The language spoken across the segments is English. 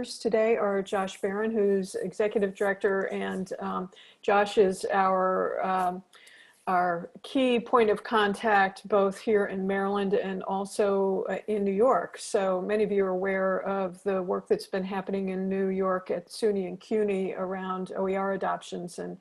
Today are Josh Barron, who's Executive Director, and Josh is our key point of contact both here in Maryland and also in New York. So many of you are aware of the work that's been happening in New York at SUNY and CUNY around OER adoptions, and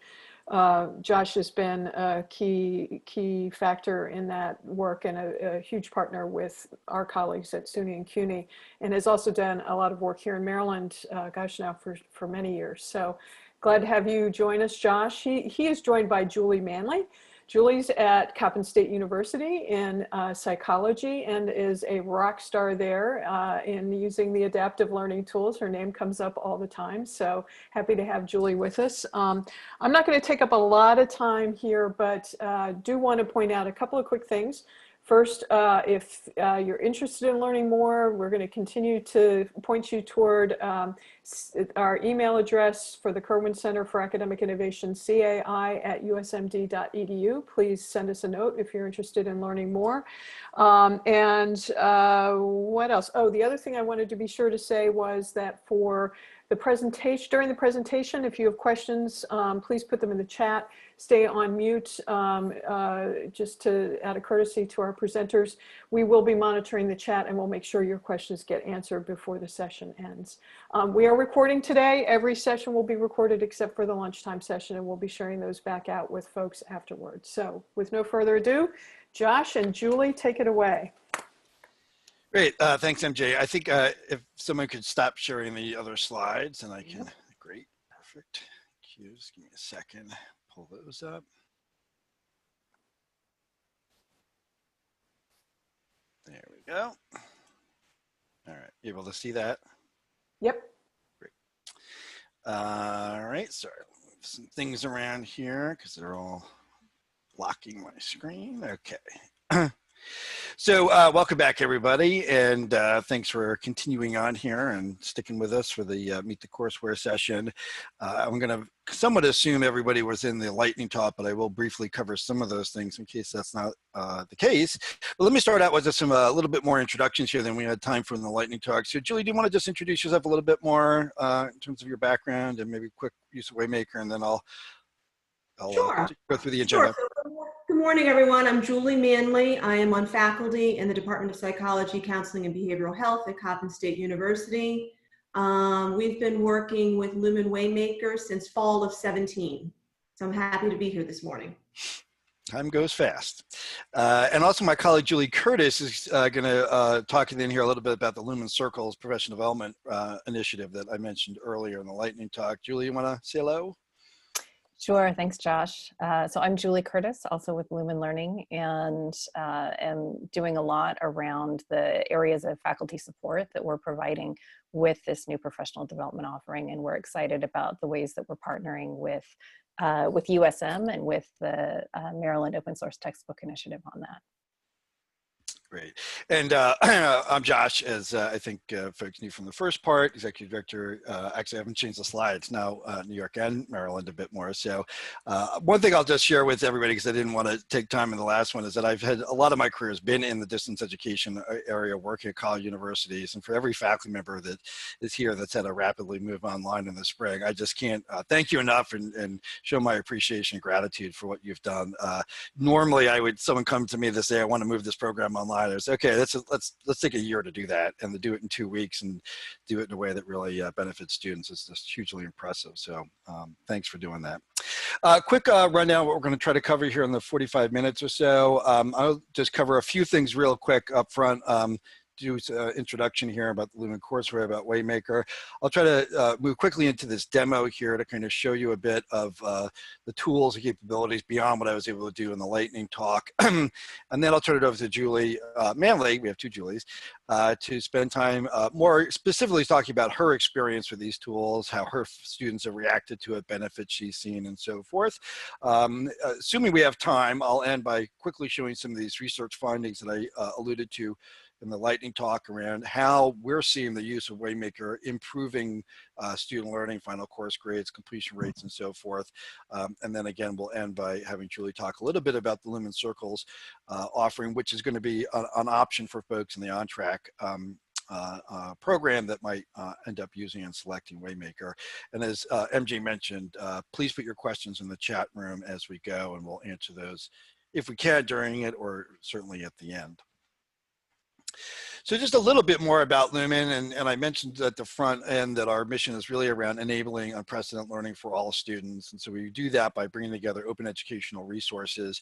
Josh has been a key factor in that work and a huge partner with our colleagues at SUNY and CUNY, and has also done a lot of work here in Maryland, gosh, now for many years. So glad to have you join us, Josh. He is joined by Julie Manley. Julie's at Coppin State University in psychology and is a rock star there in using the adaptive learning tools. Her name comes up all the time, so happy to have Julie with us. I'm not going to take up a lot of time here, but do want to point out a couple of quick things. First, if you're interested in learning more, we're going to continue to point you toward our email address for the Kerwin Center for Academic Innovation, cai@usmd.edu. Please send us a note if you're interested in learning more. What else? Oh, the other thing I wanted to be sure to say was that for the presentation, during the presentation, if you have questions, please put them in the chat. Stay on mute, just to add a courtesy to our presenters. We will be monitoring the chat and we'll make sure your questions get answered before the session ends. We are recording today. Every session will be recorded except for the lunchtime session, and we'll be sharing those back out with folks afterwards. So with no further ado, Josh and Julie, take it away. Great, thanks MJ. I think if someone could stop sharing the other slides and I can, great, perfect. Just give me a second, pull those up. There we go. All right, you able to see that? Yep. Great. All right, sorry, some things around here because they're all blocking my screen. Okay. So welcome back, everybody, and thanks for continuing on here and sticking with us for the Meet the Courseware session. I'm going to somewhat assume everybody was in the lightning talk, but I will briefly cover some of those things in case that's not the case. But let me start out with just some a little bit more introductions here than we had time for in the lightning talk. So Julie, do you want to just introduce yourself a little bit more in terms of your background and maybe quick use of Waymaker, and then I'll sure. Go through the agenda. Sure. Good morning, everyone. I'm Julie Manley. I am on faculty in the Department of Psychology, Counseling, and Behavioral Health at Coppin State University. We've been working with Lumen Waymaker since fall of 17. So I'm happy to be here this morning. Time goes fast. And also my colleague Julie Curtis is going to talk in here a little bit about the Lumen Circles Professional Development Initiative that I mentioned earlier in the lightning talk. Julie, you want to say hello? Sure, thanks, Josh. So I'm Julie Curtis, also with Lumen Learning, and am doing a lot around the areas of faculty support that we're providing with this new professional development offering, and we're excited about the ways that we're partnering with USM and with the Maryland Open Source Textbook Initiative on that. Great. And I'm Josh, as I think folks knew from the first part, Executive Director. Actually, I haven't changed the slides now, New York and Maryland a bit more. So one thing I'll just share with everybody, because I didn't want to take time in the last one, is that I've had a lot of my career has been in the distance education area, working at college universities. And for every faculty member that is here that's had to rapidly move online in the spring, I just can't thank you enough and show my appreciation and gratitude for what you've done. Normally, someone come to me to say, I want to move this program online. I was okay. Let's take a year to do that, and to do it in 2 weeks and do it in a way that really benefits students is just hugely impressive. So thanks for doing that. Quick rundown what we're going to try to cover here in the 45 minutes or so. I'll just cover a few things real quick up front. Do an introduction here about the Lumen courseware, about Waymaker. I'll try to move quickly into this demo here to kind of show you a bit of the tools and capabilities beyond what I was able to do in the lightning talk. And then I'll turn it over to Julie Manley, we have two Julies, to spend time more specifically talking about her experience with these tools, how her students have reacted to it, benefits she's seen, and so forth. Assuming we have time, I'll end by quickly showing some of these research findings that I alluded to in the lightning talk around how we're seeing the use of Waymaker improving student learning, final course grades, completion rates, and so forth. And then again, we'll end by having Julie talk a little bit about the Lumen Circles offering, which is going to be an option for folks in the on-track program that might end up using and selecting Waymaker. And as MJ mentioned, please put your questions in the chat room as we go, and we'll answer those if we can during it, or certainly at the end. So just a little bit more about Lumen, and I mentioned at the front end that our mission is really around enabling unprecedented learning for all students. And so we do that by bringing together open educational resources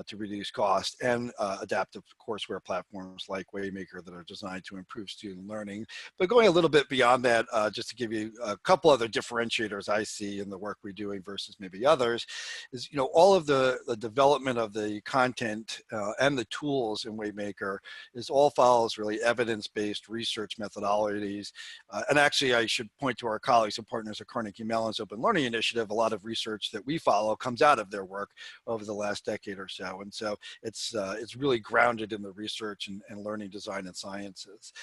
to reduce cost, and adaptive courseware platforms like Waymaker that are designed to improve student learning. But going a little bit beyond that, just to give you a couple other differentiators I see in the work we're doing versus maybe others, is, you know, all of the development of the content and the tools in Waymaker is all follows really evidence-based research methodologies. And actually, I should point to our colleagues and partners at Carnegie Mellon's Open Learning Initiative. A lot of research that we follow comes out of their work over the last decade or so. And so it's really grounded in the research and learning design and sciences.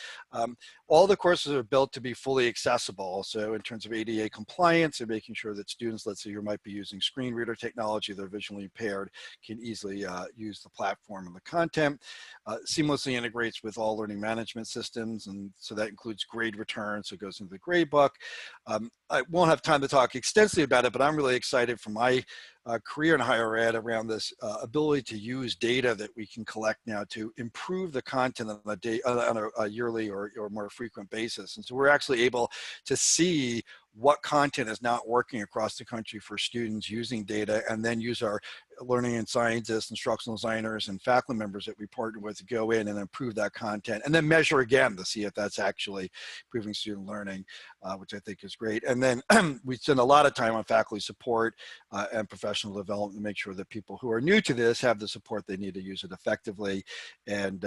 All the courses are built to be fully accessible. So in terms of ADA compliance and making sure that students, let's say you might be using screen reader technology, they're visually impaired, can easily use the platform and the content. Seamlessly integrates with all learning management systems, and so that includes grade return, so it goes into the grade book. I won't have time to talk extensively about it, but I'm really excited for my career in higher ed around this ability to use data that we can collect now to improve the content on a yearly or more frequent basis. And so we're actually able to see what content is not working across the country for students using data, and then use our learning and scientists, instructional designers, and faculty members that we partner with to go in and improve that content, and then measure again to see if that's actually improving student learning, which I think is great. And then we spend a lot of time on faculty support and professional development to make sure that people who are new to this have the support they need to use it effectively. And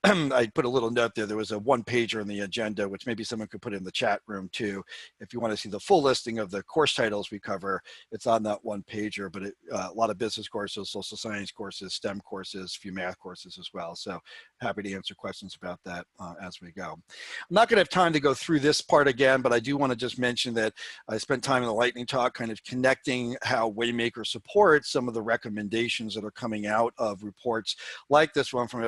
I put a little note there. There was a one-pager in the agenda, which maybe someone could put in the chat room too. If you want to see the full listing of the course titles we cover, it's on that one-pager. But a lot of business courses, social science courses, STEM courses, a few math courses as well. So happy to answer questions about that as we go. I'm not going to have time to go through this part again, but I do want to just mention that I spent time in the lightning talk kind of connecting how Waymaker supports some of the recommendations that are coming out of reports like this one from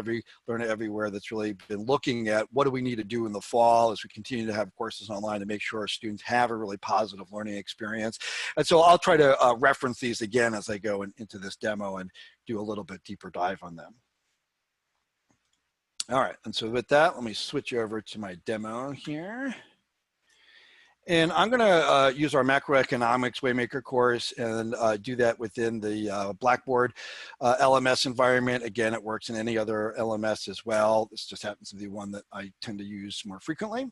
Learn Everywhere, that's really been looking at what do we need to do in the fall as we continue to have courses online to make sure our students have a really positive learning experience. And so I'll try to reference these again as I go into this demo and do a little bit deeper dive on them. All right, and so with that, let me switch over to my demo here. And I'm going to use our macroeconomics Waymaker course and do that within the Blackboard LMS environment. Again, it works in any other LMS as well. This just happens to be one that I tend to use more frequently.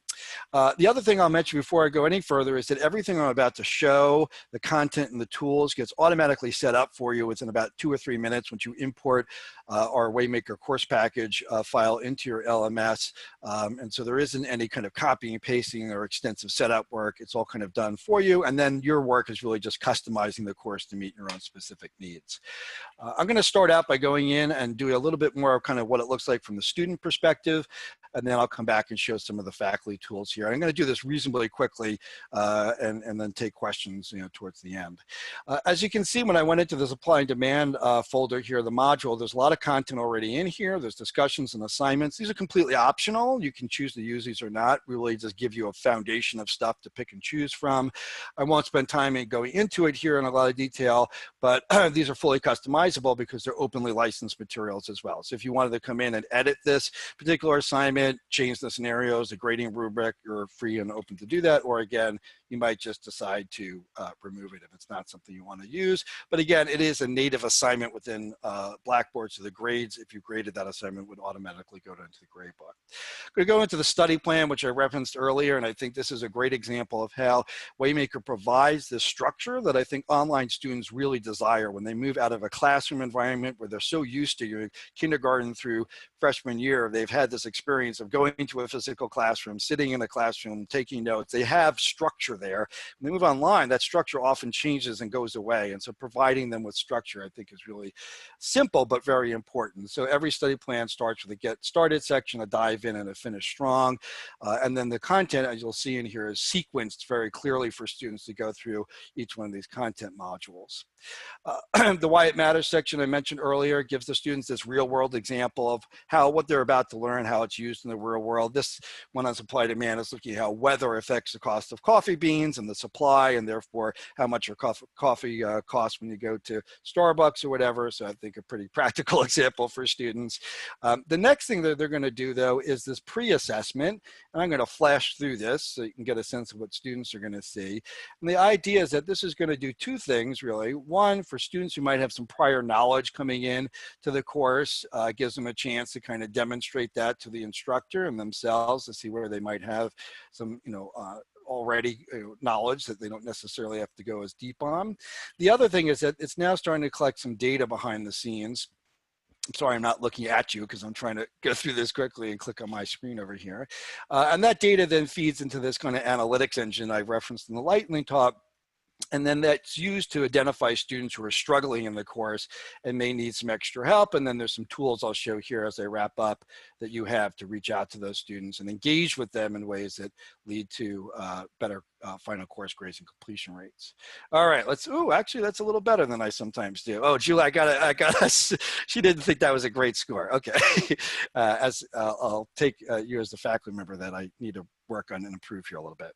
The other thing I'll mention before I go any further is that everything I'm about to show, the content and the tools, gets automatically set up for you within about 2 or 3 minutes once you import our Waymaker course package file into your LMS. And so there isn't any kind of copying and pasting or extensive setup work. It's all kind of done for you. And then your work is really just customizing the course to meet your own specific needs. I'm going to start out by going in and do a little bit more of kind of what it looks like from the student perspective. And then I'll come back and show some of the faculty tools here. I'm going to do this reasonably quickly and then take questions towards the end. As you can see, when I went into the supply and demand folder here, the module, there's a lot of content already in here. There's discussions and assignments. These are completely optional. You can choose to use these or not. We really just give you a foundation of stuff to pick and choose from. I won't spend time going into it here in a lot of detail, but these are fully customizable because they're openly licensed materials as well. So if you wanted to come in and edit this particular assignment, change the scenarios, the grading rubric, you're free and open to do that. Or again, you might just decide to remove it if it's not something you want to use. But again, it is a native assignment within Blackboard, so the grades, if you graded that assignment, would automatically go into the grade book. I'm going to go into the study plan, which I referenced earlier, and I think this is a great example of how Waymaker provides this structure that I think online students really desire when they move out of a classroom environment where they're so used to kindergarten through freshman year. They've had this experience of going to a physical classroom, sitting in a classroom, taking notes. They have structure structure there. When they move online, that structure often changes and goes away. And so providing them with structure, I think, is really simple, but very important. So every study plan starts with a get started section, a dive in, and a finish strong. And then the content, as you'll see in here, is sequenced very clearly for students to go through each one of these content modules. The Why It Matters section I mentioned earlier gives the students this real world example of what they're about to learn, how it's used in the real world. This one on supply demand is looking at how weather affects the cost of coffee beans and the supply, and therefore how much your coffee costs when you go to Starbucks or whatever. So I think a pretty practical example for students. The next thing that they're going to do, though, is this pre-assessment. And I'm going to flash through this so you can get a sense of what students are going to see. And the idea is that this is going to do two things, really. One, for students who might have some prior knowledge coming in to the course, gives them a chance to kind of demonstrate that to the instructor and themselves to see where they might have some, already knowledge that they don't necessarily have to go as deep on. The other thing is that it's now starting to collect some data behind the scenes. I'm sorry, I'm not looking at you because I'm trying to go through this quickly and click on my screen over here. And that data then feeds into this kind of analytics engine I referenced in the lightning talk. And then that's used to identify students who are struggling in the course and may need some extra help. And then there's some tools I'll show here as I wrap up that you have to reach out to those students and engage with them in ways that lead to better final course grades and completion rates. All right, actually that's a little better than I sometimes do. Oh, Julie, I got us. She didn't think that was a great score. Okay, I'll take you as the faculty member that I need to work on and improve here a little bit.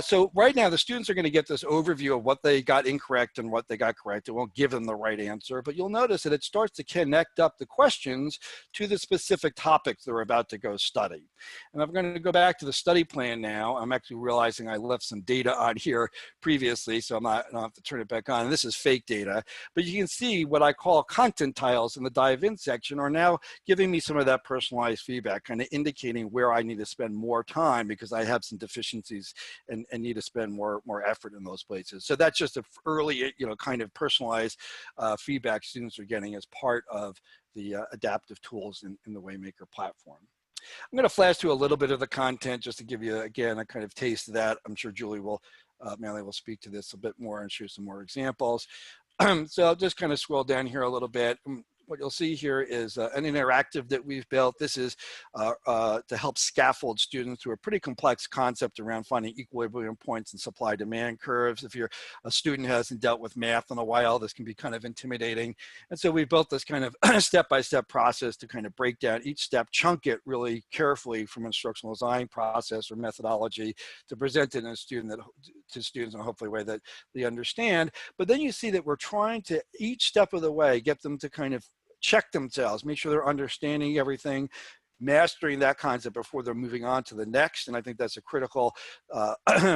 So right now the students are going to get this overview of what they got incorrect and what they got correct. It won't give them the right answer, but you'll notice that it starts to connect up the questions to the specific topics they're about to go study. And I'm going to go back to the study plan now. I'm actually realizing I left some data on here previously, so I don't have to turn it back on. And this is fake data, but you can see what I call content tiles in the dive in section are now giving me some of that personalized feedback, kind of indicating where I need to spend more time because I have some deficiencies and need to spend more effort in those places. So that's just an early, kind of personalized feedback students are getting as part of the adaptive tools in the Waymaker platform. I'm going to flash through a little bit of the content just to give you, again, a kind of taste of that. I'm sure Julie Manley will speak to this a bit more and show some more examples. So I'll just kind of scroll down here a little bit. What you'll see here is an interactive that we've built. This is to help scaffold students through a pretty complex concept around finding equilibrium points and supply-demand curves. If you're a student who hasn't dealt with math in a while, this can be kind of intimidating. And so we built this kind of step-by-step process to kind of break down each step, chunk it really carefully from instructional design process or methodology to present it to students in a hopefully way that they understand. But then you see that we're trying to, each step of the way, get them to kind of check themselves, make sure they're understanding everything, mastering that concept before they're moving on to the next. And I think that's a critical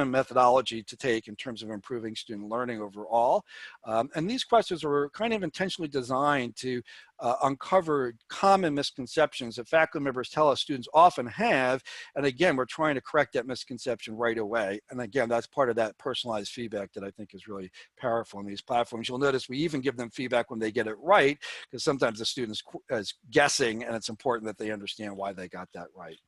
methodology to take in terms of improving student learning overall. And these questions were kind of intentionally designed to uncover common misconceptions that faculty members tell us students often have. And again, we're trying to correct that misconception right away. And again, that's part of that personalized feedback that I think is really powerful in these platforms. You'll notice we even give them feedback when they get it right, because sometimes the student is guessing, and it's important that they understand why they got that right.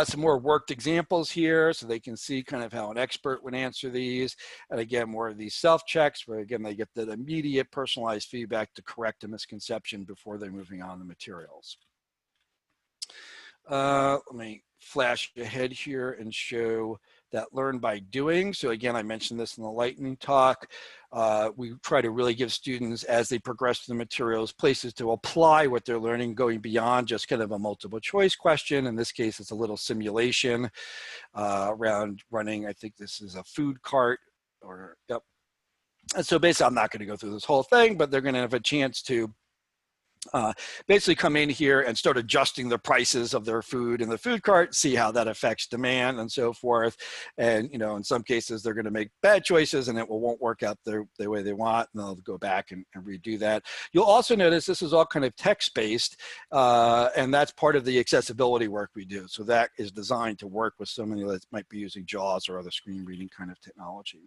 Some more worked examples here so they can see kind of how an expert would answer these. And again, more of these self-checks where again, they get that immediate personalized feedback to correct a misconception before they're moving on the materials. Let me flash ahead here and show that learn by doing. So again, I mentioned this in the lightning talk. We try to really give students, as they progress through the materials, places to apply what they're learning, going beyond just kind of a multiple choice question. In this case, it's a little simulation around running, I think this is a food cart or, yep. And so basically, I'm not going to go through this whole thing, but they're going to have a chance to basically come in here and start adjusting the prices of their food in the food cart, see how that affects demand and so forth. And, in some cases, they're going to make bad choices and it won't work out the way they want, and they'll go back and redo that. You'll also notice this is all kind of text-based, and that's part of the accessibility work we do. So that is designed to work with somebody that might be using JAWS or other screen reading kind of technology.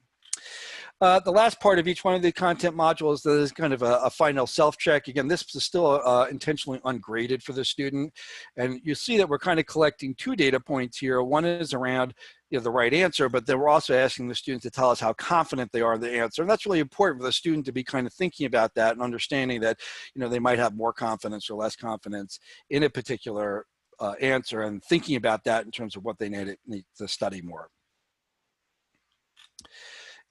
The last part of each one of the content modules is kind of a final self-check. Again, this is still intentionally ungraded for the student. And you see that we're kind of collecting two data points here. One is around the right answer, but then we're also asking the students to tell us how confident they are in the answer. And that's really important for the student to be kind of thinking about that and understanding that, they might have more confidence or less confidence in a particular answer, and thinking about that in terms of what they need to study more.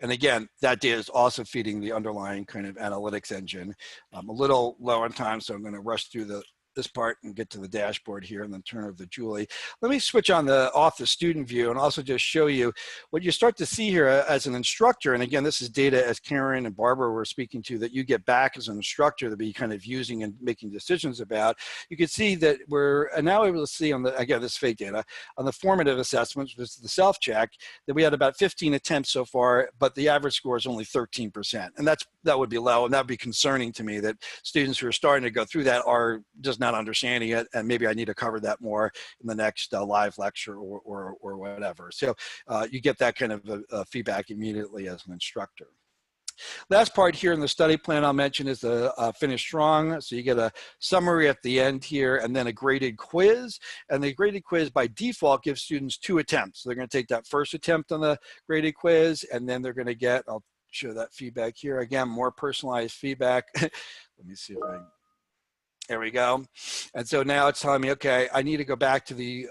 And again, that data is also feeding the underlying kind of analytics engine. I'm a little low on time, so I'm going to rush through this part and get to the dashboard here and then turn over to Julie. Let me switch off the student view and also just show you what you start to see here as an instructor. And again, this is data, as Karen and Barbara were speaking to, that you get back as an instructor to be kind of using and making decisions about. You can see that we're now able to see on the, again, this is fake data, on the formative assessments, which is the self-check, that we had about 15 attempts so far, but the average score is only 13%. And that would be low, and that would be concerning to me, that students who are starting to go through that are just not understanding it, and maybe I need to cover that more in the next live lecture or whatever. So you get that kind of feedback immediately as an instructor. Last part here in the study plan I'll mention is the Finish Strong. So you get a summary at the end here and then a graded quiz. And the graded quiz by default gives students 2 attempts. So they're going to take that first attempt on the graded quiz, and then they're going to get, I'll show that feedback here. Again, more personalized feedback. Let me see if there we go. And so now it's telling me, okay, I need to go back to the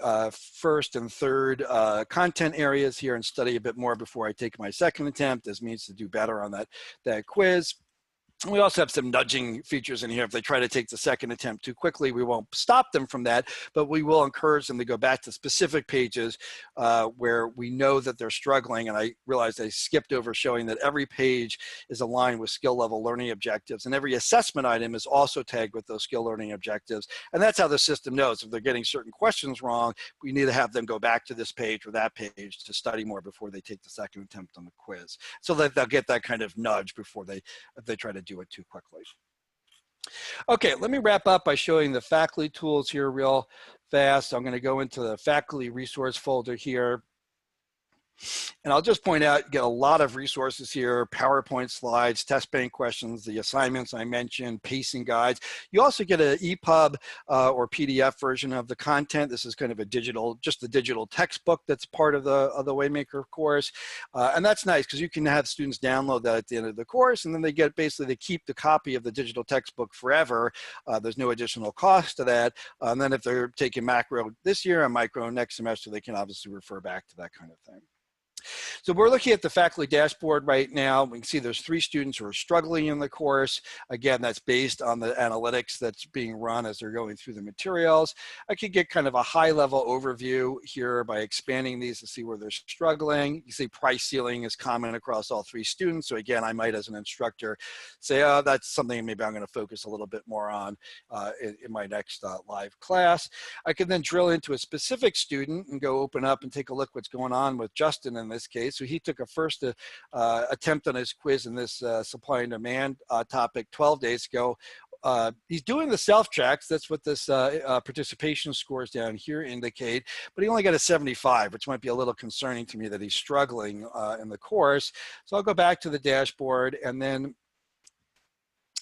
first and third content areas here and study a bit more before I take my second attempt. This means to do better on that quiz. We also have some nudging features in here. If they try to take the second attempt too quickly, we won't stop them from that, but we will encourage them to go back to specific pages where we know that they're struggling. And I realized I skipped over showing that every page is aligned with skill level learning objectives, and every assessment item is also tagged with those skill learning objectives. And that's how the system knows if they're getting certain questions wrong, we need to have them go back to this page or that page to study more before they take the second attempt on the quiz, so that they'll get that kind of nudge before if they try to do it too quickly. Okay, let me wrap up by showing the faculty tools here real fast. I'm going to go into the faculty resource folder here. And I'll just point out, you get a lot of resources here: PowerPoint slides, test bank questions, the assignments I mentioned, pacing guides. You also get an EPUB or PDF version of the content. This is kind of just a digital textbook that's part of the Waymaker course. And that's nice because you can have students download that at the end of the course, and then they keep the copy of the digital textbook forever. There's no additional cost to that. And then if they're taking macro this year and micro next semester, they can obviously refer back to that kind of thing. So we're looking at the faculty dashboard right now. We can see there's 3 students who are struggling in the course. Again, that's based on the analytics that's being run as they're going through the materials. I could get kind of a high-level overview here by expanding these to see where they're struggling. You see price ceiling is common across all 3 students. So again, I might, as an instructor, say, oh, that's something maybe I'm going to focus a little bit more on in my next live class. I can then drill into a specific student and go open up and take a look what's going on with Justin in this case. So he took a first attempt on his quiz in this supply and demand topic 12 days ago. He's doing the self-checks. That's what this participation scores down here indicate, but he only got a 75, which might be a little concerning to me that he's struggling in the course. So I'll go back to the dashboard and then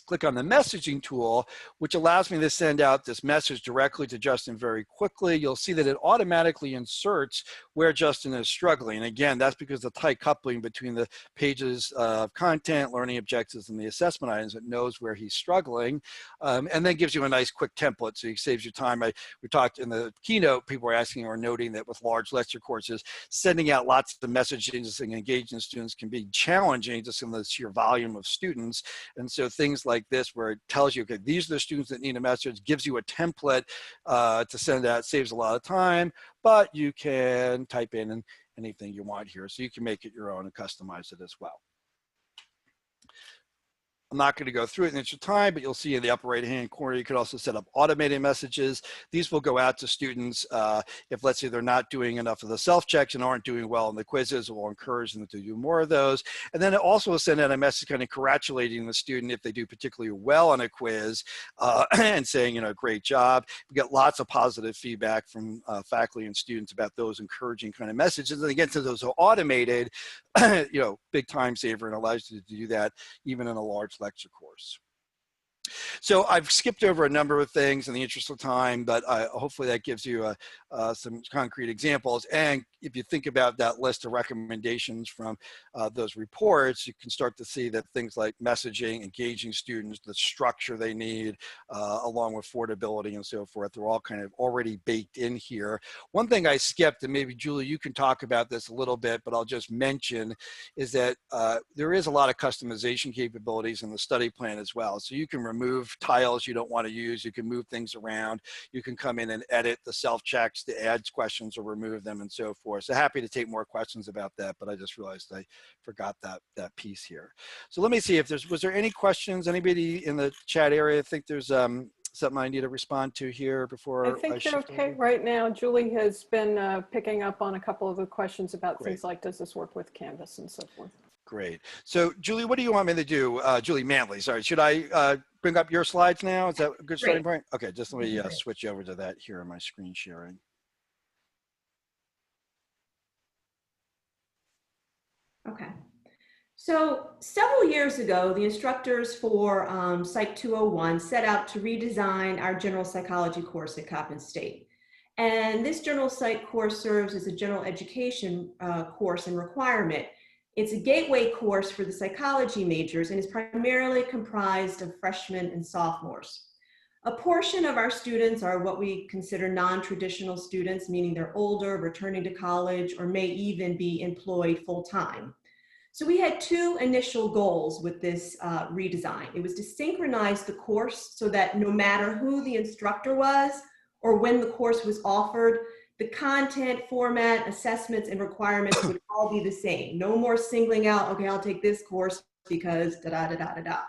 click on the messaging tool, which allows me to send out this message directly to Justin very quickly. You'll see that it automatically inserts where Justin is struggling. And again, that's because the tight coupling between the pages of content, learning objectives, and the assessment items, it knows where he's struggling, and then gives you a nice quick template, so it saves you time. We talked in the keynote, people were asking or noting that with large lecture courses, sending out lots of messages and engaging students can be challenging just in the sheer volume of students. And so things like this, where it tells you, okay, these are the students that need a message, gives you a template to send out, saves a lot of time, but you can type in anything you want here. So you can make it your own and customize it as well. I'm not going to go through it in the interest of time, but you'll see in the upper right-hand corner, you could also set up automated messages. These will go out to students if, let's say, they're not doing enough of the self-checks and aren't doing well in the quizzes. We'll encourage them to do more of those. And then it also will send out a message kind of congratulating the student if they do particularly well on a quiz and saying, great job. We get lots of positive feedback from faculty and students about those encouraging kind of messages. And again, since those are automated, big time saver, and allows you to do that even in a large lecture course. So I've skipped over a number of things in the interest of time, but hopefully that gives you some concrete examples. And if you think about that list of recommendations from those reports, you can start to see that things like messaging, engaging students, the structure they need, along with affordability and so forth, they're all kind of already baked in here. One thing I skipped, and maybe Julie, you can talk about this a little bit, but I'll just mention, is that there is a lot of customization capabilities in the study plan as well. So you can remove tiles you don't want to use, you can move things around, you can come in and edit the self-checks to add questions or remove them and so forth. So happy to take more questions about that, but I just realized I forgot that piece here. So let me see if was there any questions? Anybody in the chat area think there's something I need to respond to here before I think you're shift okay over? right now. Julie has been picking up on a couple of the questions about Great. things like, does this work with Canvas and so forth. Great. So Julie, what do you want me to do? Julie Manley, sorry. Should I bring up your slides now? Is that a good starting point? Okay, just let me switch over to that here on my screen sharing. Okay. So several years ago, the instructors for Psych 201 set out to redesign our general psychology course at Coppin State. And this general psych course serves as a general education course and requirement. It's a gateway course for the psychology majors and is primarily comprised of freshmen and sophomores. A portion of our students are what we consider non-traditional students, meaning they're older, returning to college, or may even be employed full-time. So we had two initial goals with this redesign. It was to synchronize the course so that no matter who the instructor was or when the course was offered, the content, format, assessments, and requirements would all be the same. No more singling out, okay, I'll take this course because da-da-da-da-da-da.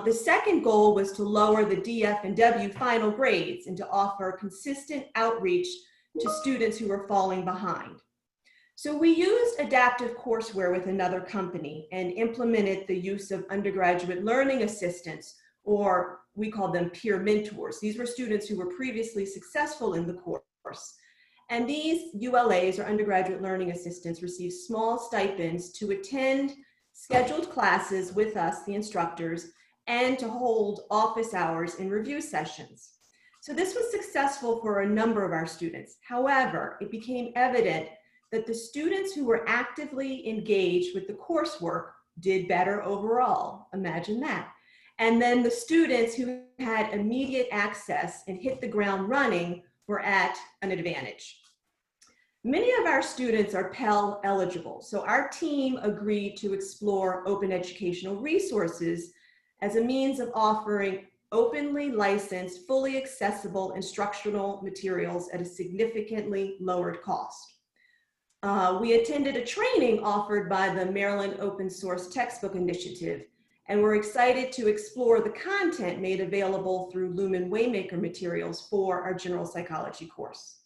The second goal was to lower the DF and W final grades and to offer consistent outreach to students who were falling behind. So we used adaptive courseware with another company and implemented the use of undergraduate learning assistants, or we call them peer mentors. These were students who were previously successful in the course. And these ULAs, or undergraduate learning assistants, receive small stipends to attend scheduled classes with us, the instructors, and to hold office hours and review sessions. So this was successful for a number of our students. However, it became evident that the students who were actively engaged with the coursework did better overall. Imagine that. And then the students who had immediate access and hit the ground running were at an advantage. Many of our students are Pell eligible, so our team agreed to explore open educational resources as a means of offering openly licensed, fully accessible instructional materials at a significantly lowered cost. We attended a training offered by the Maryland Open Source Textbook Initiative, and we're excited to explore the content made available through Lumen Waymaker materials for our general psychology course.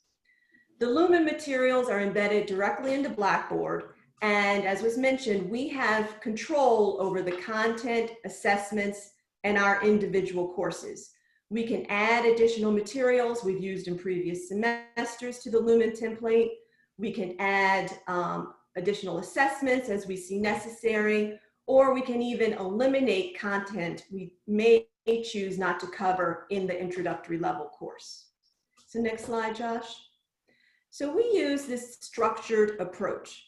The Lumen materials are embedded directly into Blackboard, and as was mentioned, we have control over the content, assessments, and our individual courses. We can add additional materials we've used in previous semesters to the Lumen template. We can add additional assessments as we see necessary, or we can even eliminate content we may choose not to cover in the introductory level course. So next slide, Josh. So we use this structured approach.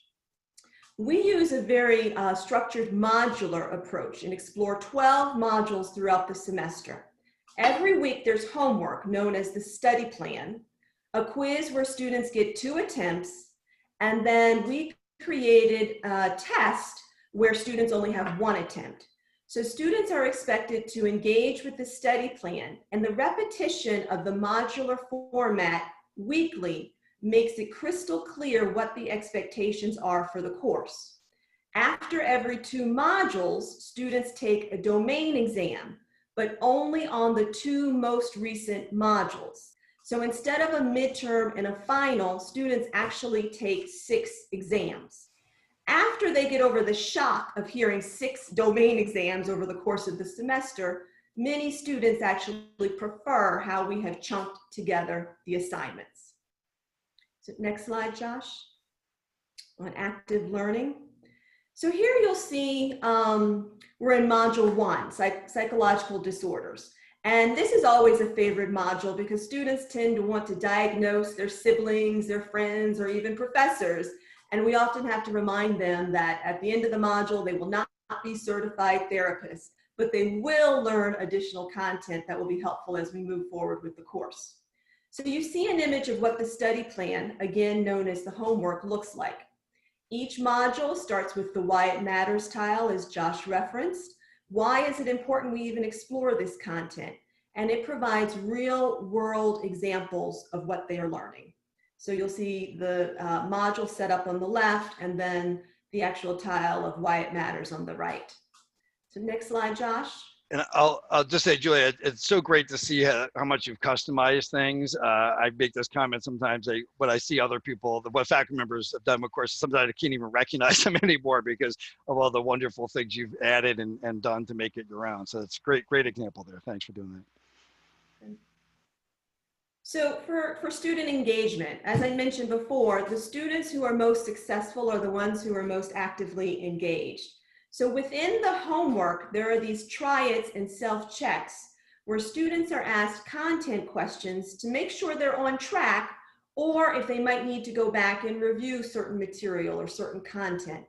We use a very structured modular approach and explore 12 modules throughout the semester. Every week there's homework known as the study plan, a quiz where students get 2 attempts, and then we created a test where students only have 1 attempt. So students are expected to engage with the study plan, and the repetition of the modular format weekly makes it crystal clear what the expectations are for the course. After every 2 modules, students take a domain exam, but only on the 2 most recent modules. So instead of a midterm and a final, students actually take 6 exams. After they get over the shock of hearing 6 domain exams over the course of the semester, many students actually prefer how we have chunked together the assignments. So next slide, Josh. On active learning. So here you'll see we're in module 1, psychological disorders. And this is always a favorite module because students tend to want to diagnose their siblings, their friends, or even professors. And we often have to remind them that at the end of the module, they will not be certified therapists, but they will learn additional content that will be helpful as we move forward with the course. So you see an image of what the study plan, again known as the homework, looks like. Each module starts with the Why It Matters tile, as Josh referenced. Why is it important we even explore this content? And it provides real world examples of what they are learning. So you'll see the module set up on the left and then the actual tile of Why It Matters on the right. So next slide, Josh. And I'll just say, Julia, it's so great to see how much you've customized things. I make this comment sometimes, what I see other people, what faculty members have done, of course, sometimes I can't even recognize them anymore because of all the wonderful things you've added and done to make it your own. So it's great example there. Thanks for doing that. So for student engagement, as I mentioned before, the students who are most successful are the ones who are most actively engaged. So within the homework, there are these try-its and self-checks where students are asked content questions to make sure they're on track, or if they might need to go back and review certain material or certain content.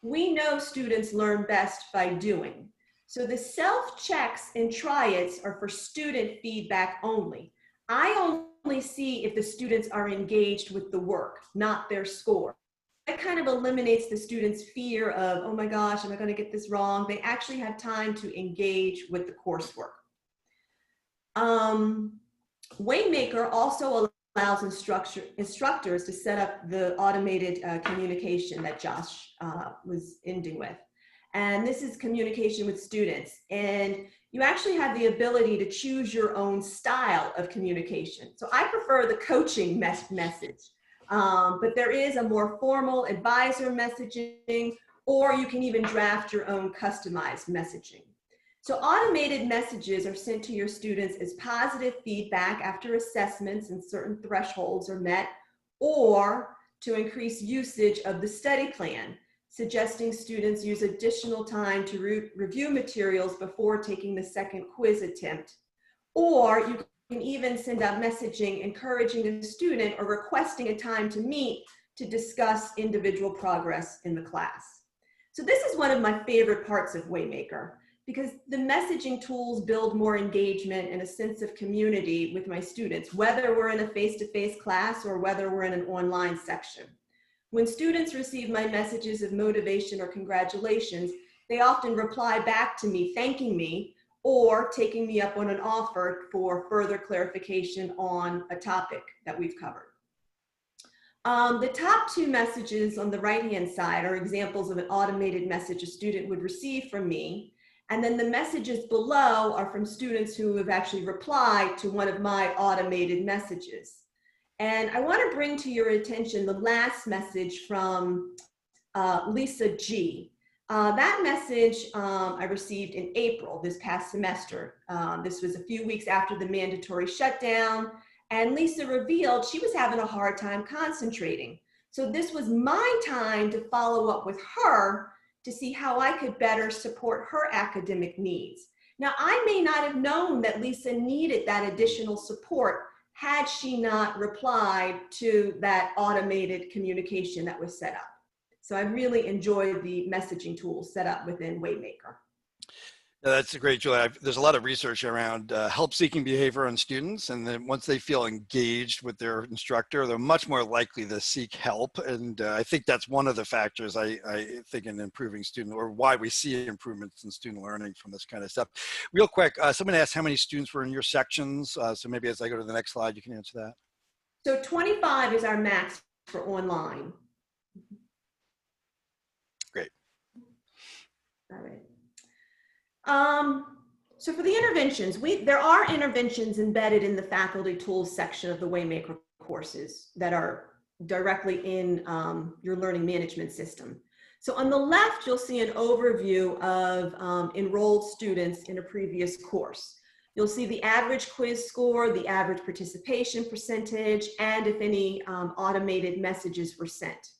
We know students learn best by doing. So the self-checks and try-its are for student feedback only. I only see if the students are engaged with the work, not their score. That kind of eliminates the students' fear of, oh my gosh, am I going to get this wrong? They actually have time to engage with the coursework. Waymaker also allows instructors to set up the automated communication that Josh was ending with. And this is communication with students. And you actually have the ability to choose your own style of communication. So I prefer the coaching message. But there is a more formal advisor messaging, or you can even draft your own customized messaging. So automated messages are sent to your students as positive feedback after assessments and certain thresholds are met, or to increase usage of the study plan, suggesting students use additional time to review materials before taking the second quiz attempt. Or you can even send out messaging encouraging a student or requesting a time to meet to discuss individual progress in the class. So this is one of my favorite parts of Waymaker because the messaging tools build more engagement and a sense of community with my students, whether we're in a face-to-face class or whether we're in an online section. When students receive my messages of motivation or congratulations, they often reply back to me thanking me or taking me up on an offer for further clarification on a topic that we've covered. The top two messages on the right-hand side are examples of an automated message a student would receive from me. And then the messages below are from students who have actually replied to one of my automated messages. And I want to bring to your attention the last message from Lisa G. That message I received in April this past semester. This was a few weeks after the mandatory shutdown, and Lisa revealed she was having a hard time concentrating. So this was my time to follow up with her to see how I could better support her academic needs. Now, I may not have known that Lisa needed that additional support had she not replied to that automated communication that was set up. So I really enjoyed the messaging tools set up within Waymaker. That's a great, Julia. There's a lot of research around help-seeking behavior on students, and then once they feel engaged with their instructor, they're much more likely to seek help. And I think that's one of the factors I think in improving student, or why we see improvements in student learning from this kind of stuff. Real quick, someone asked how many students were in your sections. So maybe as I go to the next slide, you can answer that. So 25 is our max for online. Great. All right. So for the interventions, there are interventions embedded in the faculty tools section of the Waymaker courses that are directly in your learning management system. So on the left, you'll see an overview of enrolled students in a previous course. You'll see the average quiz score, the average participation percentage, and if any automated messages were sent.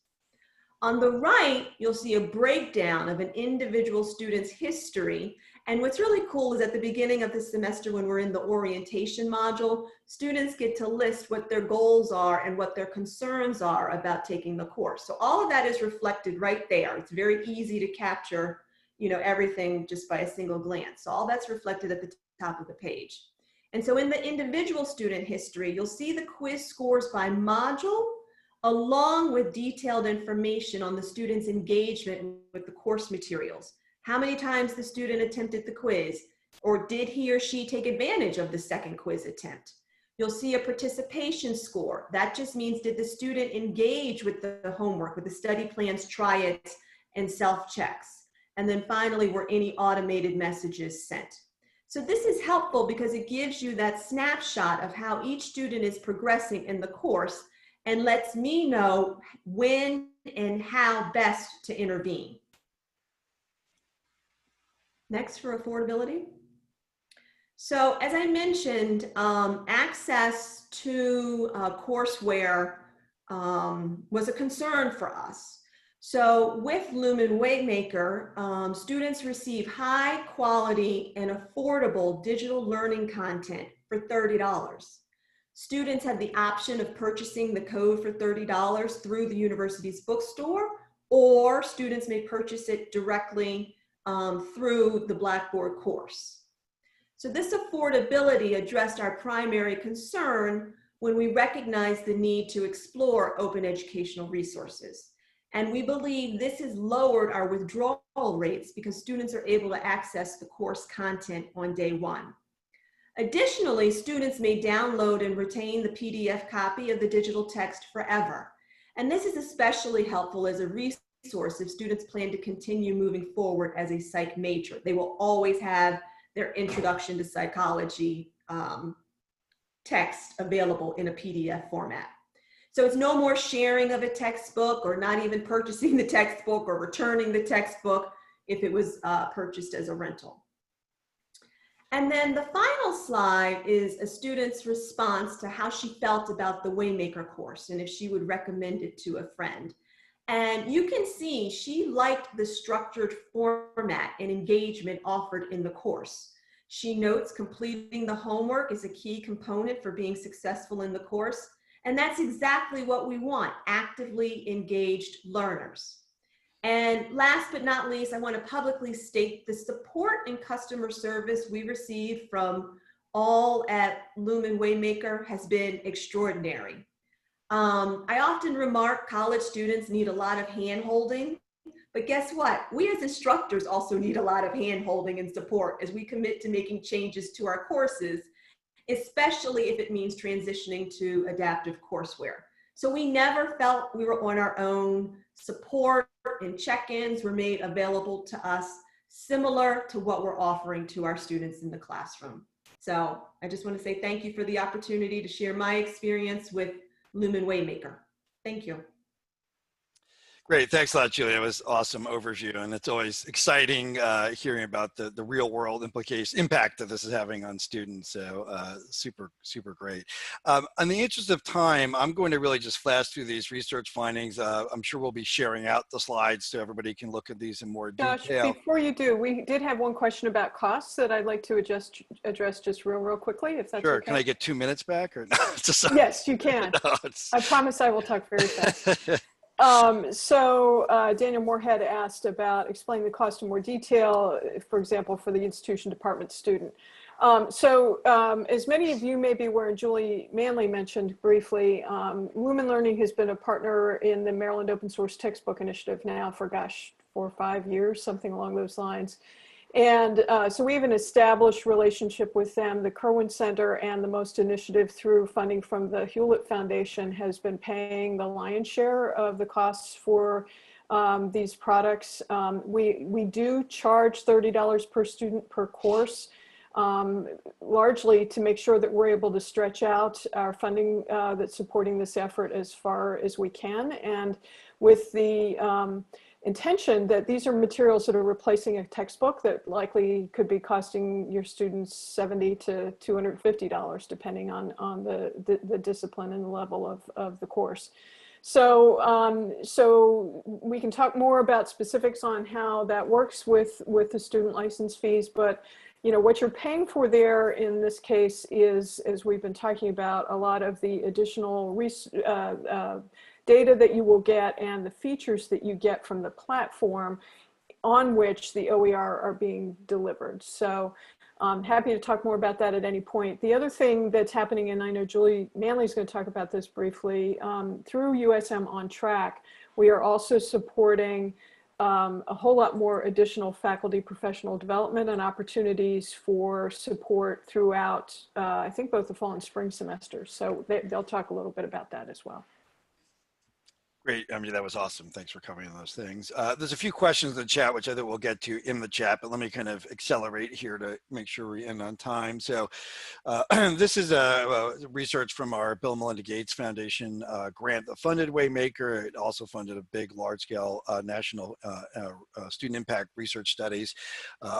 On the right, you'll see a breakdown of an individual student's history. And what's really cool is at the beginning of the semester, when we're in the orientation module, students get to list what their goals are and what their concerns are about taking the course. So all of that is reflected right there. It's very easy to capture, you know, everything just by a single glance. So all that's reflected at the top of the page. And so in the individual student history, you'll see the quiz scores by module, along with detailed information on the student's engagement with the course materials. How many times the student attempted the quiz, or did he or she take advantage of the second quiz attempt? You'll see a participation score. That just means, did the student engage with the homework, with the study plans, try it, and self-checks? And then finally, were any automated messages sent? So this is helpful because it gives you that snapshot of how each student is progressing in the course and lets me know when and how best to intervene. Next, for affordability. So as I mentioned, access to courseware was a concern for us. So with Lumen Waymaker, students receive high quality and affordable digital learning content for $30. Students have the option of purchasing the code for $30 through the university's bookstore, or students may purchase it directly through the Blackboard course. So this affordability addressed our primary concern when we recognized the need to explore open educational resources. And we believe this has lowered our withdrawal rates because students are able to access the course content on day one. Additionally, students may download and retain the PDF copy of the digital text forever. And this is especially helpful as a resource if students plan to continue moving forward as a psych major. They will always have their introduction to psychology text available in a PDF format. So it's no more sharing of a textbook, or not even purchasing the textbook or returning the textbook if it was purchased as a rental. And then the final slide is a student's response to how she felt about the Waymaker course and if she would recommend it to a friend. And you can see she liked the structured format and engagement offered in the course. She notes completing the homework is a key component for being successful in the course. And that's exactly what we want, actively engaged learners. And last but not least, I want to publicly state the support and customer service we receive from all at Lumen Waymaker has been extraordinary. I often remark college students need a lot of hand-holding, but guess what? We as instructors also need a lot of hand-holding and support as we commit to making changes to our courses, especially if it means transitioning to adaptive courseware. So we never felt we were on our own. Support and check-ins were made available to us, similar to what we're offering to our students in the classroom. So I just want to say thank you for the opportunity to share my experience with Lumen Waymaker. Thank you. Great, thanks a lot, Julia. It was awesome overview, and it's always exciting hearing about the real world impact that this is having on students. So super great. In the interest of time, I'm going to really just flash through these research findings. I'm sure we'll be sharing out the slides so everybody can look at these in more detail. Josh, before you do, we did have one question about costs that I'd like to address just real quickly, if that's sure. okay. Can I get 2 minutes back or no? Yes, you can. No, I promise I will talk very fast. Daniel Moorhead asked about explaining the cost in more detail, for example, for the institution department student. As many of you may be aware, and Julie Manley mentioned briefly, Lumen Learning has been a partner in the Maryland Open Source Textbook Initiative now for, 4 or 5 years, something along those lines. And so we have an established relationship with them. The Kerwin Center and the MOST Initiative, through funding from the Hewlett Foundation, has been paying the lion's share of the costs for these products. We do charge $30 per student per course, largely to make sure that we're able to stretch out our funding that's supporting this effort as far as we can. And with the intention that these are materials that are replacing a textbook that likely could be costing your students $70 to $250, depending on the discipline and the level of the course. So we can talk more about specifics on how that works with the student license fees, but what you're paying for there in this case is, as we've been talking about, a lot of the additional data that you will get and the features that you get from the platform on which the OER are being delivered. So I'm happy to talk more about that at any point. The other thing that's happening, and I know Julie Manley is going to talk about this briefly, through USM On Track, we are also supporting a whole lot more additional faculty professional development and opportunities for support throughout, I think, both the fall and spring semesters. So they'll talk a little bit about that as well. Great. I mean, that was awesome. Thanks for covering those things. There's a few questions in the chat, which I think we'll get to in the chat, but let me kind of accelerate here to make sure we end on time. So this is research from our Bill and Melinda Gates Foundation grant that funded Waymaker. It also funded a big, large-scale national student impact research studies.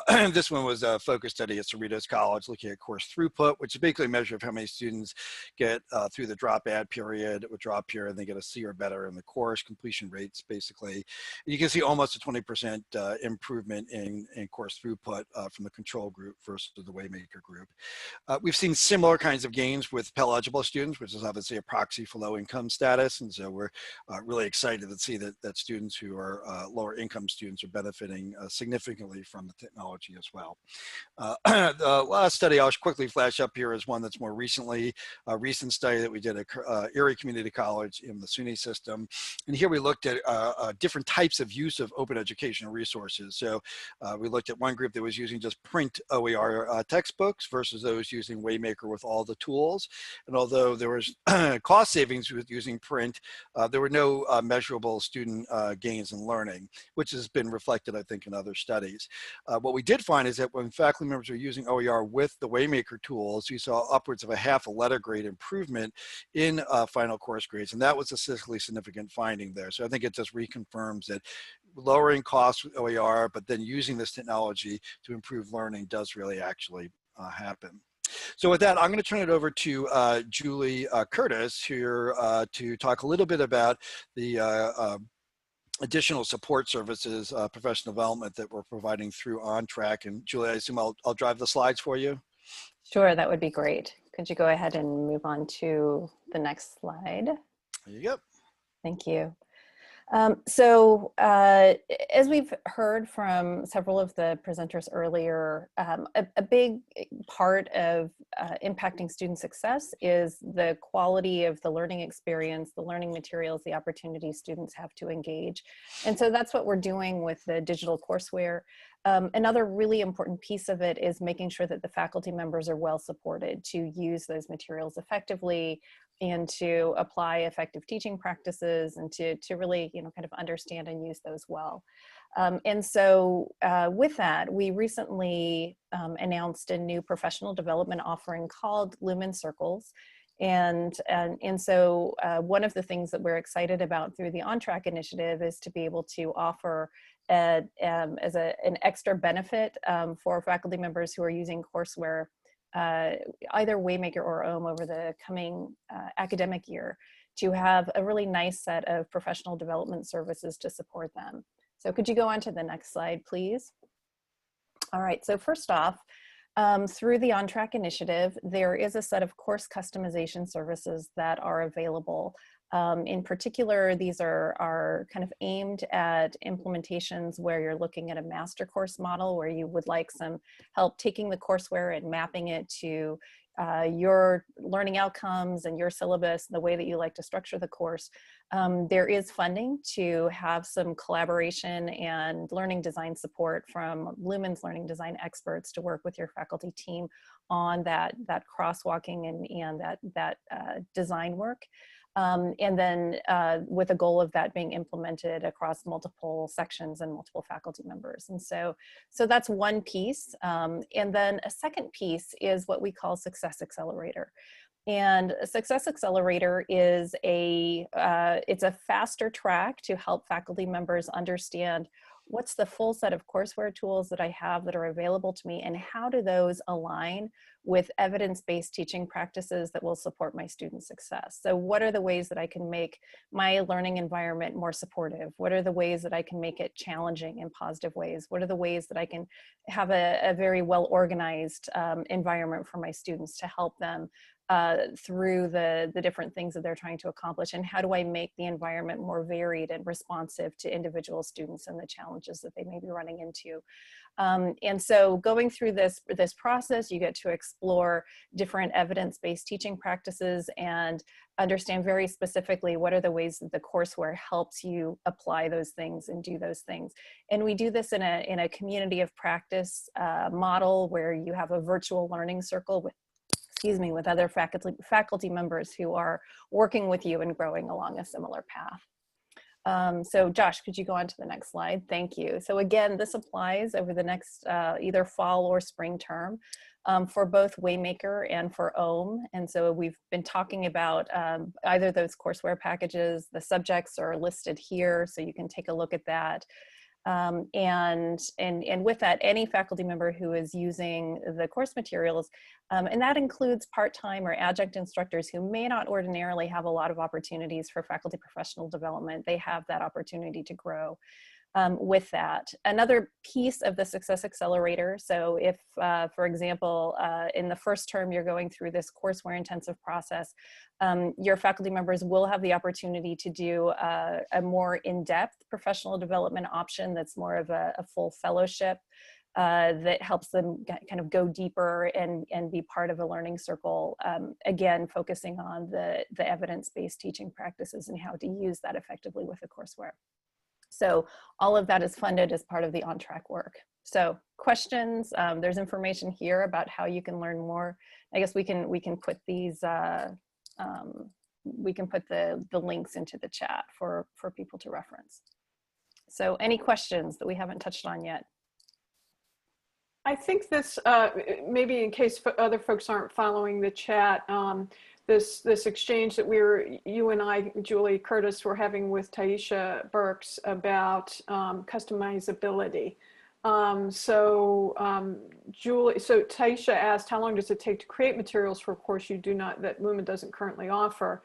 This one was a focus study at Cerritos College looking at course throughput, which is basically a measure of how many students get through the drop-add period, or drop period, and they get a C or better in the course completion rates, basically. You can see almost a 20% improvement in course throughput from the control group versus the Waymaker group. We've seen similar kinds of gains with Pell eligible students, which is obviously a proxy for low income status. And so we're really excited to see that students who are lower income students are benefiting significantly from the technology as well. The last study I'll quickly flash up here is one that's more recently, a recent study that we did at Erie Community College in the SUNY system. And here we looked at different types of use of open educational resources. So we looked at one group that was using just print OER textbooks versus those using Waymaker with all the tools. And although there was cost savings with using print, there were no measurable student gains in learning, which has been reflected, I think, in other studies. What we did find is that when faculty members were using OER with the Waymaker tools, we saw upwards of a half a letter grade improvement in final course grades, and that was a statistically significant finding there. So I think it just reconfirms that lowering costs with OER, but then using this technology to improve learning does really actually happen. So with that, I'm going to turn it over to Julie Curtis here to talk a little bit about the additional support services, professional development that we're providing through On Track. And Julie, I assume I'll drive the slides for you. Sure, that would be great. Could you go ahead and move on to the next slide? There you go. Thank you. As we've heard from several of the presenters earlier, a big part of impacting student success is the quality of the learning experience, the learning materials, the opportunities students have to engage. And so that's what we're doing with the digital courseware. Another really important piece of it is making sure that the faculty members are well supported to use those materials effectively and to apply effective teaching practices and to really, kind of understand and use those well. With that, we recently announced a new professional development offering called Lumen Circles. One of the things that we're excited about through the On Track initiative is to be able to offer as an extra benefit for faculty members who are using courseware, either Waymaker or OHM over the coming academic year, to have a really nice set of professional development services to support them. So could you go on to the next slide, please? All right, so first off, through the On Track initiative, there is a set of course customization services that are available. In particular, these are kind of aimed at implementations where you're looking at a master course model where you would like some help taking the courseware and mapping it to your learning outcomes and your syllabus, the way that you like to structure the course. There is funding to have some collaboration and learning design support from Lumen's learning design experts to work with your faculty team on that crosswalking and that design work. With a goal of that being implemented across multiple sections and multiple faculty members. And so that's one piece. And then a second piece is what we call Success Accelerator. And Success Accelerator is it's a faster track to help faculty members understand what's the full set of courseware tools that I have that are available to me, and how do those align with evidence-based teaching practices that will support my students' success. So what are the ways that I can make my learning environment more supportive? What are the ways that I can make it challenging in positive ways? What are the ways that I can have a very well-organized environment for my students to help them through the different things that they're trying to accomplish? And how do I make the environment more varied and responsive to individual students and the challenges that they may be running into? And so going through this process, you get to explore different evidence-based teaching practices and understand very specifically what are the ways that the courseware helps you apply those things and do those things. And we do this in a community of practice model where you have a virtual learning circle with other faculty members who are working with you and growing along a similar path. So Josh, could you go on to the next slide? Thank you. So again, this applies over the next either fall or spring term for both Waymaker and for OHM. And so we've been talking about either those courseware packages. The subjects are listed here, so you can take a look at that. And with that, any faculty member who is using the course materials, and that includes part-time or adjunct instructors who may not ordinarily have a lot of opportunities for faculty professional development, they have that opportunity to grow with that. Another piece of the Success Accelerator, so if, for example, in the first term you're going through this courseware intensive process, your faculty members will have the opportunity to do a more in-depth professional development option that's more of a full fellowship that helps them kind of go deeper and be part of a learning circle, again, focusing on the evidence-based teaching practices and how to use that effectively with the courseware. So all of that is funded as part of the on-track work. So questions, there's information here about how you can learn more. I guess we can put these, we can put the links into the chat for people to reference. So any questions that we haven't touched on yet? I think this, maybe in case other folks aren't following the chat, this exchange that you and I, Julie Curtis, were having with Taisha Burks about customizability. Julie, so Taisha asked, how long does it take to create materials for a course that Lumen doesn't currently offer?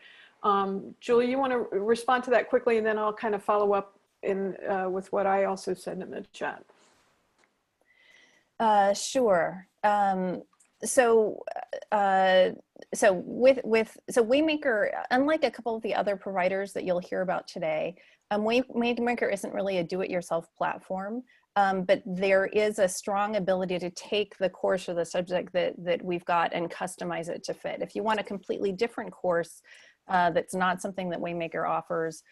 Julie, you want to respond to that quickly, and then I'll kind of follow up with what I also said in the chat. Sure. So Waymaker, unlike a couple of the other providers that you'll hear about today, Waymaker isn't really a do-it-yourself platform, but there is a strong ability to take the course or the subject that we've got and customize it to fit. If you want a completely different course that's not something that Waymaker offers,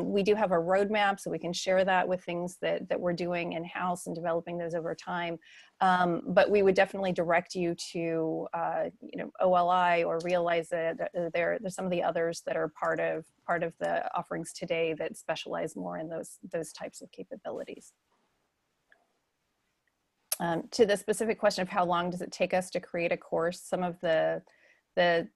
we do have a roadmap, so we can share that with things that we're doing in-house and developing those over time. But we would definitely direct you to, OLI or Realize It. There's some of the others that are part of the offerings today that specialize more in those types of capabilities. To the specific question of how long does it take us to create a course, some of the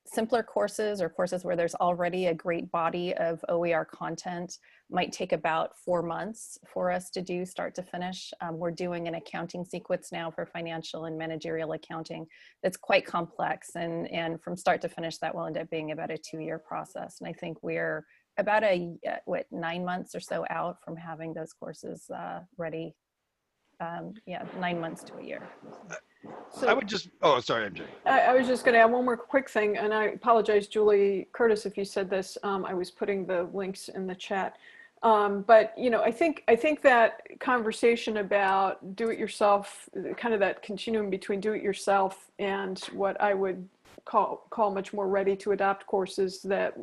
simpler courses or courses where there's already a great body of OER content might take about 4 months for us to do start to finish. We're doing an accounting sequence now for financial and managerial accounting that's quite complex, and from start to finish that will end up being about a 2-year process. And I think we're about 9 months or so out from having those courses ready. Yeah, 9 months to a year. So I would just, oh, sorry, MJ. I was just going to add one more quick thing, and I apologize, Julie Curtis, if you said this. I was putting the links in the chat. But I think that conversation about do-it-yourself, kind of that continuum between do-it-yourself and what I would call much more ready-to-adopt courses that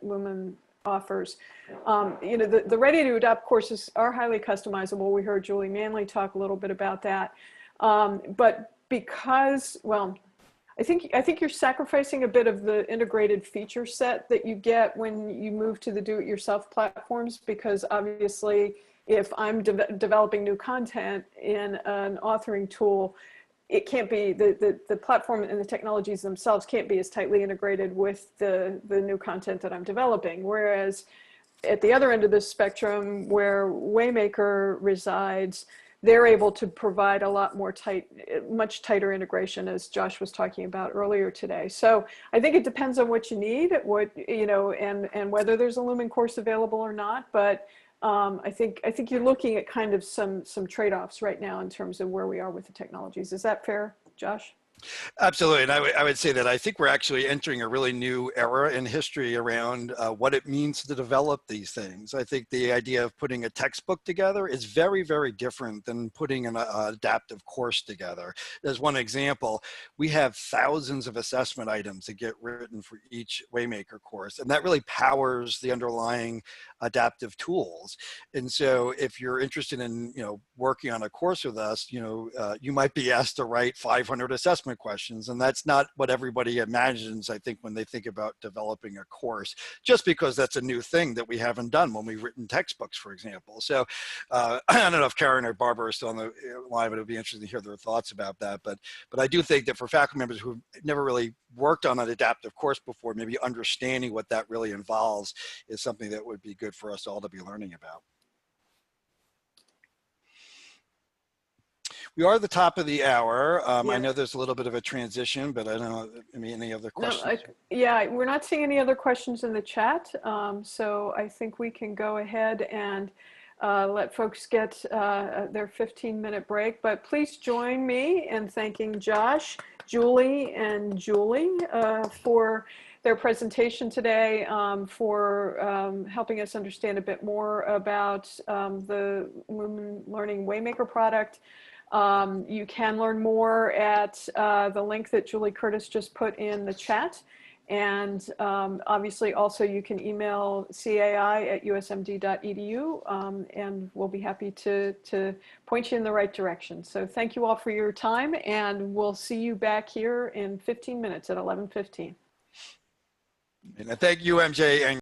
Lumen offers. The ready-to-adopt courses are highly customizable. We heard Julie Manley talk a little bit about that. But because, well, I think you're sacrificing a bit of the integrated feature set that you get when you move to the do-it-yourself platforms, because obviously if I'm developing new content in an authoring tool, it can't be, the platform and the technologies themselves can't be as tightly integrated with the new content that I'm developing. Whereas at the other end of the spectrum where Waymaker resides, they're able to provide a lot more much tighter integration, as Josh was talking about earlier today. So I think it depends on what you need, and whether there's a Lumen course available or not. But I think you're looking at kind of some trade-offs right now in terms of where we are with the technologies. Is that fair, Josh? Absolutely. And I would say that I think we're actually entering a really new era in history around what it means to develop these things. I think the idea of putting a textbook together is very, very different than putting an adaptive course together. As one example, we have thousands of assessment items that get written for each Waymaker course, and that really powers the underlying adaptive tools. And so if you're interested in, working on a course with us, you might be asked to write 500 assessment questions, and that's not what everybody imagines, I think, when they think about developing a course, just because that's a new thing that we haven't done when we've written textbooks, for example. So I don't know if Karen or Barbara are still on the line, but it would be interesting to hear their thoughts about that. But I do think that for faculty members who've never really worked on an adaptive course before, maybe understanding what that really involves is something that would be good for us all to be learning about. We are at the top of the hour. Yeah. I know there's a little bit of a transition, but I don't know, any other questions? Yeah, we're not seeing any other questions in the chat. So I think we can go ahead and let folks get their 15-minute break. But please join me in thanking Josh, Julie, and Julie for their presentation today, for helping us understand a bit more about the Lumen Learning Waymaker product. You can learn more at the link that Julie Curtis just put in the chat. And obviously also you can email cai@usmd.edu, and we'll be happy to point you in the right direction. So thank you all for your time, and we'll see you back here in 15 minutes at 11:15. And thank you, MJ. And